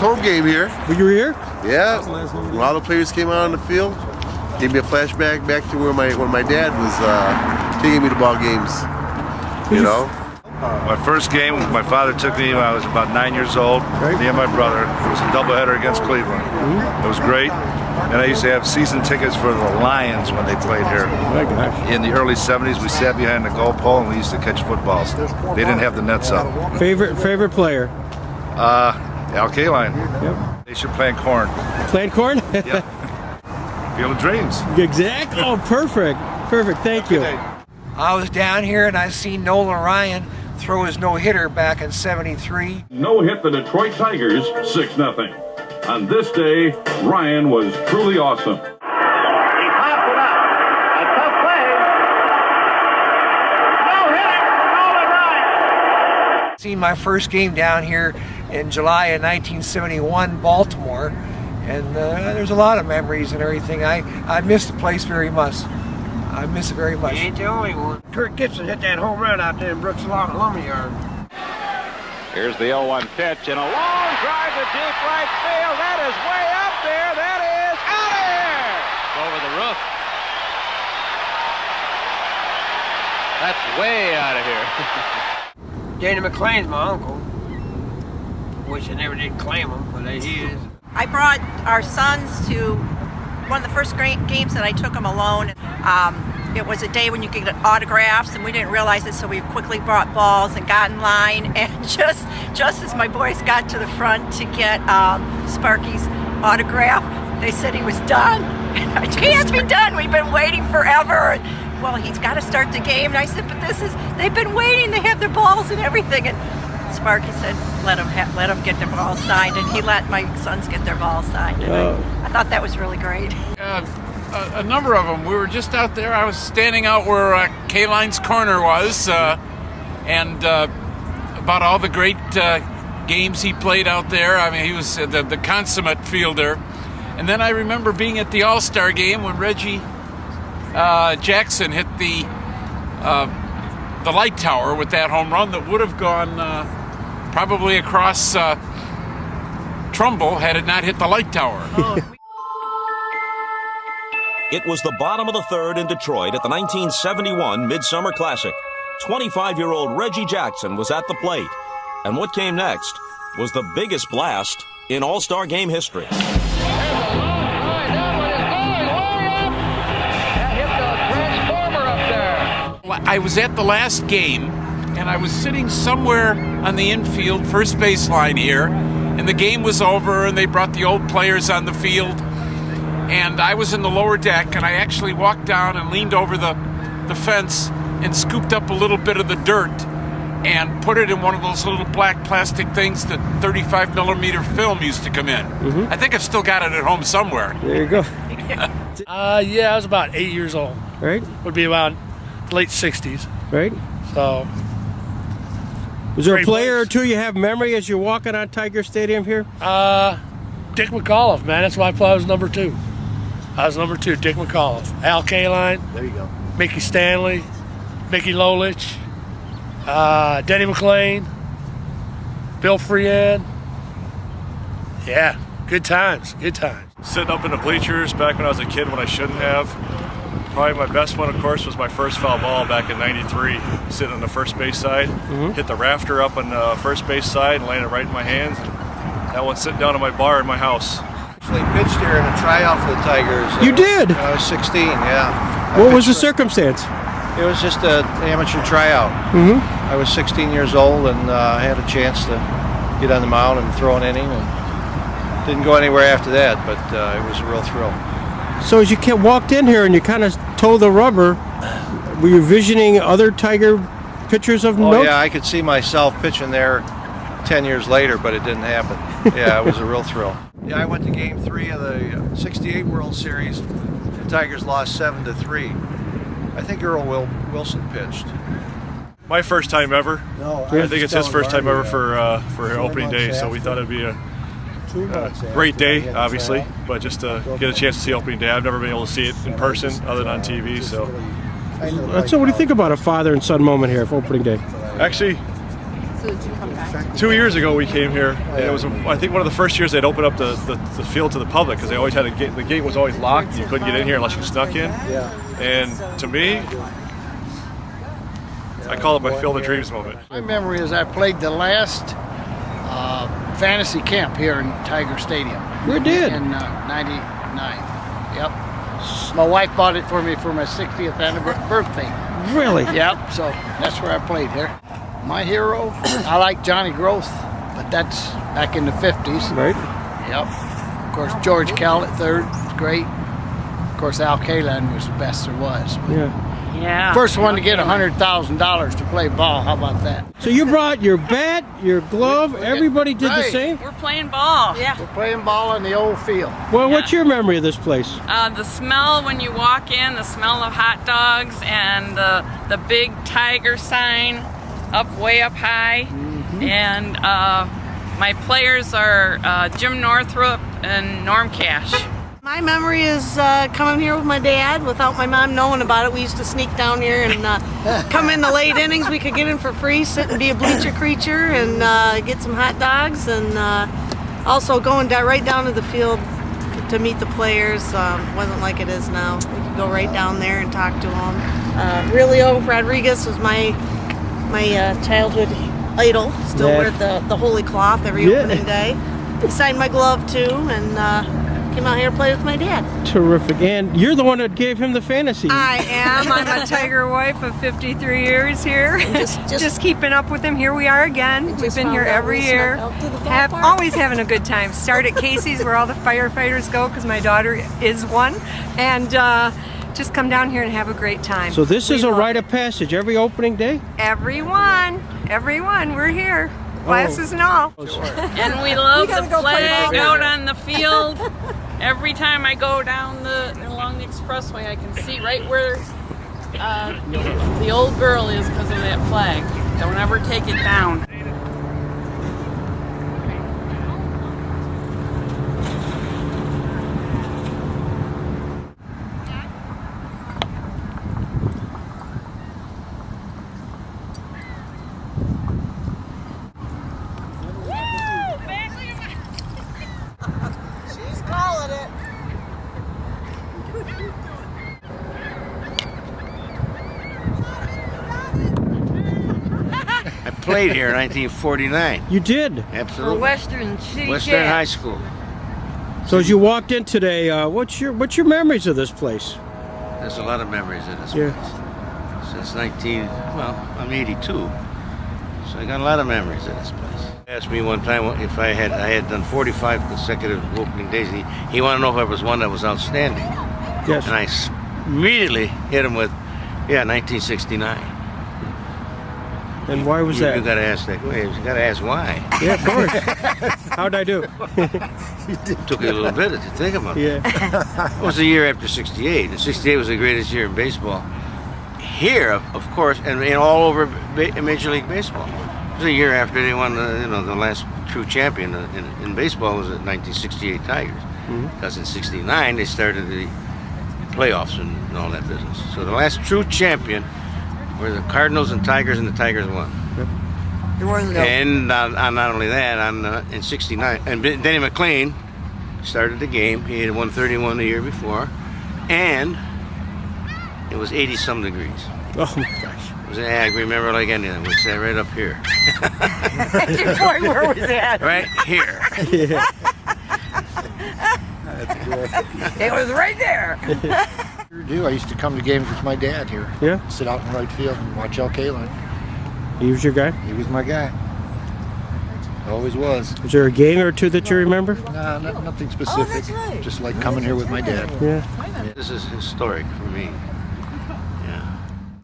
home game here. You were here? Yeah. A lot of players came out on the field. Gave me a flashback back to where when my dad was taking me to ball games. You know. My first game, my father took me when I was about 9 years old. Right. Me and my brother. It was a doubleheader against Cleveland. It was great. And I used to have season tickets for the Lions when they played here. Oh my gosh. In the early 70s, we sat behind the goal pole and we used to catch footballs. They didn't have the nets up. Favorite player? Al Kaline. Yep. They should play corn. Playing corn? Yep. Field of Dreams. Exactly. Oh, perfect. Perfect. Thank you. I was down here and I seen Nolan Ryan throw his no-hitter back in '73. No hit the Detroit Tigers 6-0. On this day, Ryan was truly awesome. He popped it up. A tough play. No hitting for Nolan Ryan. Seen my first game down here in July of 1971, Baltimore, and there's a lot of memories and everything. I miss the place very much. I miss it very much. You ain't the only one. Kirk Gibson hit that home run out there in Brooks Lumberyard. Here's the 0-1 pitch and a long drive to deep right field. That is way up there. That is out of here. Over the roof. That's way out of here. Danny McLean's my uncle. Wish I never did claim him, but he is. I brought our sons to one of the first games that I took them alone. It was a day when you could get autographs, and we didn't realize it, so we quickly brought balls and got in line. And just as my boys got to the front to get Sparky's autograph, they said he was done. And I can't be done. We've been waiting forever. And, well, he's got to start the game. And I said, but they've been waiting. They have their balls and everything. And Sparky said, let them get their balls signed, and he let my sons get their balls signed. And I thought that was really great. A number of them. We were just out there. I was standing out where Kaline's corner was, and about all the great games he played out there. I mean, he was the consummate fielder. And then I remember being at the All-Star game when Reggie Jackson hit the light tower with that home run that would have gone probably across Trumbull had it not hit the light tower. It was the bottom of the third in Detroit at the 1971 Midsummer Classic. 25-year-old Reggie Jackson was at the plate. And what came next was the biggest blast in All-Star Game history. I was at the last game, and I was sitting somewhere on the infield, first baseline here, and the game was over, and they brought the old players on the field, and I was in the lower deck, and I actually walked down and leaned over the fence and scooped up a little bit of the dirt and put it in one of those little black plastic things that 35 millimeter film used to come in. I think I've still got it at home somewhere. There you go. Yeah, I was about 8 years old. Right. Would be about late 60s. Right. So. Was there a player or two you have memory as you're walking on Tiger Stadium here? Dick McAuliffe, man. That's why I was number 2. I was number 2, Dick McAuliffe. Al Kaline. There you go. Mickey Stanley. Mickey Lolich. Denny McLean. Bill Freehan. Yeah, good times, good times. Sitting up in the bleachers back when I was a kid when I shouldn't have. Probably my best one, of course, was my first foul ball back in '93. Sitting on the first base side, hit the rafter up on the first base side and landed right in my hands. That one sitting down in my bar in my house. Actually pitched here in a tryout for the Tigers. You did? I was 16, yeah. What was the circumstance? It was just an amateur tryout. I was 16 years old and I had a chance to get on the mound and throw an inning. And didn't go anywhere after that, but it was a real thrill. So as you walked in here and you kind of toe the rubber, were you visioning other Tiger pitchers of note? Oh yeah, I could see myself pitching there 10 years later, but it didn't happen. Yeah, it was a real thrill. Yeah, I went to Game 3 of the '68 World Series. The Tigers lost 7-3. I think Earl Wilson pitched. My first time ever. No, I think it's his first time ever for opening day, so we thought it'd be a great day, obviously, but just to get a chance to see opening day. I've never been able to see it in person other than on TV. So what do you think about a father and son moment here for opening day? Actually, 2 years ago we came here, and it was, I think, one of the first years they'd opened up the field to the public, because they always had a gate. The gate was always locked. You couldn't get in here unless you snuck in. And to me, I call it my Field of Dreams moment. My memory is I played the last fantasy camp here in Tiger Stadium. We did. In 99. Yep. My wife bought it for me for my 60th birthday. Really? Yep, so that's where I played here. My hero, I like Johnny Groth, but that's back in the 50s. Right. Yep. Of course, George Kell at third was great. Of course, Al Kaline was the best there was. Yeah. First one to get $100,000 to play ball. How about that? So you brought your bat, your glove. Everybody did the same. We're playing ball. Yeah. We're playing ball in the old field. Well, what's your memory of this place? The smell when you walk in, the smell of hot dogs, and the big Tiger sign way up high. And my players are Jim Northrup and Norm Cash. My memory is coming here with my dad without my mom knowing about it. We used to sneak down here and come in the late innings. We could get in for free, sit and be a bleacher creature, and get some hot dogs, and also going right down to the field to meet the players. Wasn't like it is now. We could go right down there and talk to them. Relio Rodriguez was my childhood idol. Still wear the holy cloth every opening day. He signed my glove too, and came out here to play with my dad. Terrific. And you're the one that gave him the fantasy. I am. I'm a Tiger wife of 53 years here. Just keeping up with him. Here we are again. We've been here every year. Always having a good time. Start at Casey's where all the firefighters go, because my daughter is one. And just come down here and have a great time. So this is a rite of passage every opening day? Everyone. We're here. Glasses and all. And we love the flag out on the field. Every time I go down along the expressway, I can see right where the old girl is because of that flag. Don't ever take it down. Played here in 1949. You did? Absolutely. For Western City Western High School. So as you walked in today, what's your memories of this place? There's a lot of memories of this place. Since I'm 82, so I got a lot of memories of this place. He asked me one time if I had done 45 consecutive opening days. He wanted to know if I was one that was outstanding. Yes. And I immediately hit him with, 1969. And why was that? You got to ask that. You got to ask why. Yeah, of course. How'd I do? Took you a little bit to think about it. Yeah. It was the year after '68, and '68 was the greatest year in baseball. Here, of course, and all over Major League Baseball. It was a year after they won, the last true champion in baseball was the 1968 Tigers. Because in '69 they started the playoffs and all that business. So the last true champion were the Cardinals and the Tigers won. And not only that, in '69, and Denny McLean started the game. He had won 31 the year before, and it was 80-some degrees. Oh my gosh! It was, I remember like anything. We sat right up here. Where was that? Right here. Yeah. That's good. It was right there. I used to come to games with my dad here. Yeah. Sit out in right field and watch Al Kaline. He was your guy? He was my guy. Always was. Was there a game or two that you remember? Nah, nothing specific. Just like coming here with my dad. Yeah. This is historic for me.